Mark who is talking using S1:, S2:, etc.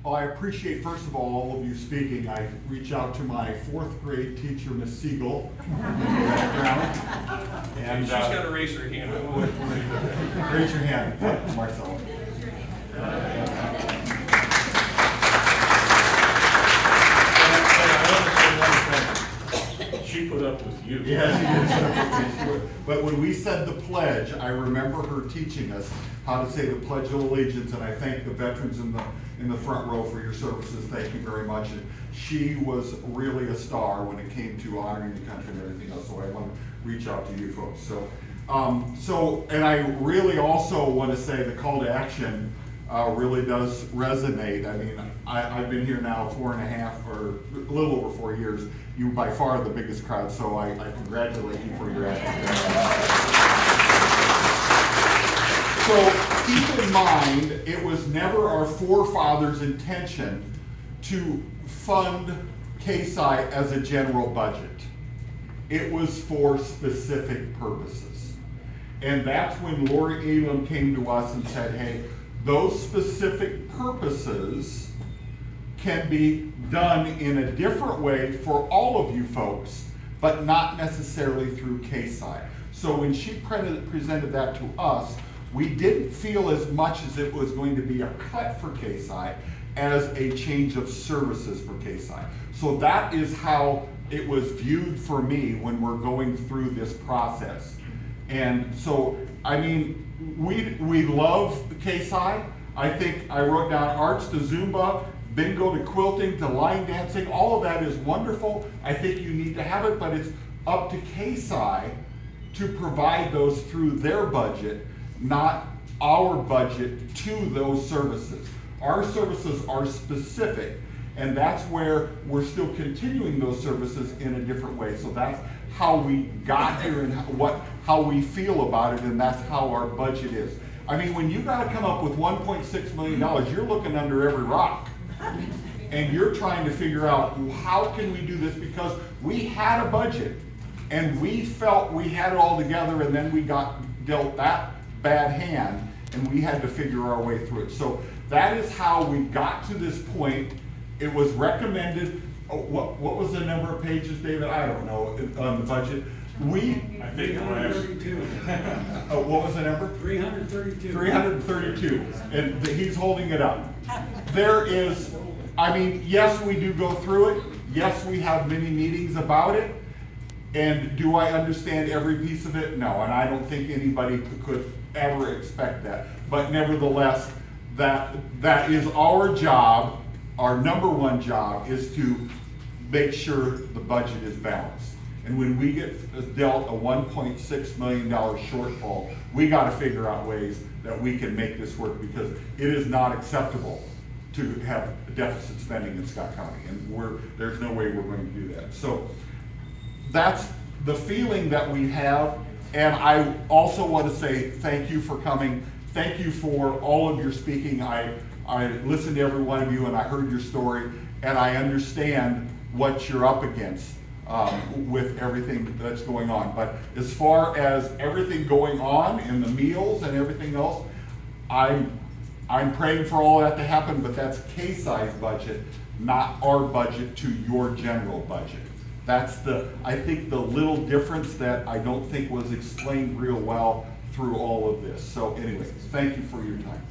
S1: Well, I appreciate, first of all of you speaking. I reach out to my 4th grade teacher, Miss Siegel, in the background.
S2: And she's got to raise her hand.
S1: Raise your hand, Marcella.
S2: She put up with you.
S1: Yeah, she did. But when we said the pledge, I remember her teaching us how to say the Pledge of Allegiance, and I thank the veterans in the front row for your services. Thank you very much. And she was really a star when it came to honoring the country and everything else. So I want to reach out to you folks. And I really also want to say the call to action really does resonate. I mean, I've been here now 4.5 or a little over 4 years. You by far the biggest crowd, so I congratulate you for your action. So keep in mind, it was never our forefathers' intention to fund KSI as a general budget. It was for specific purposes. And that's when Lori Elam came to us and said, hey, those specific purposes can be done in a different way for all of you folks, but not necessarily through KSI. So when she presented that to us, we didn't feel as much as it was going to be a cut for KSI as a change of services for KSI. So that is how it was viewed for me when we're going through this process. And so, I mean, we love the KSI. I think I wrote down arts to Zumba, bingo to quilting to line dancing. All of that is wonderful. I think you need to have it, but it's up to KSI to provide those through their budget, not our budget to those services. Our services are specific, and that's where we're still continuing those services in a different way. So that's how we got here and how we feel about it, and that's how our budget is. I mean, when you gotta come up with $1.6 million, you're looking under every rock. And you're trying to figure out, how can we do this? Because we had a budget, and we felt we had it all together, and then we got dealt that bad hand, and we had to figure our way through it. So that is how we got to this point. It was recommended, what was the number of pages, David? I don't know, on the budget.
S2: I think
S3: 332.
S1: What was the number?
S3: 332.
S1: 332, and he's holding it up. There is, I mean, yes, we do go through it. Yes, we have many meetings about it. And do I understand every piece of it? No, and I don't think anybody could ever expect that. But nevertheless, that is our job. Our number one job is to make sure the budget is balanced. And when we get dealt a $1.6 million shortfall, we got to figure out ways that we can make this work, because it is not acceptable to have deficit spending in Scott County, and there's no way we're going to do that. So that's the feeling that we have, and I also want to say thank you for coming. Thank you for all of your speaking. I listened to every one of you, and I heard your story, and I understand what you're up against with everything that's going on. But as far as everything going on in the meals and everything else, I'm praying for all that to happen, but that's KSI's budget, not our budget to your general budget. That's I think the little difference that I don't think was explained real well through all of this. So anyways, thank you for your time.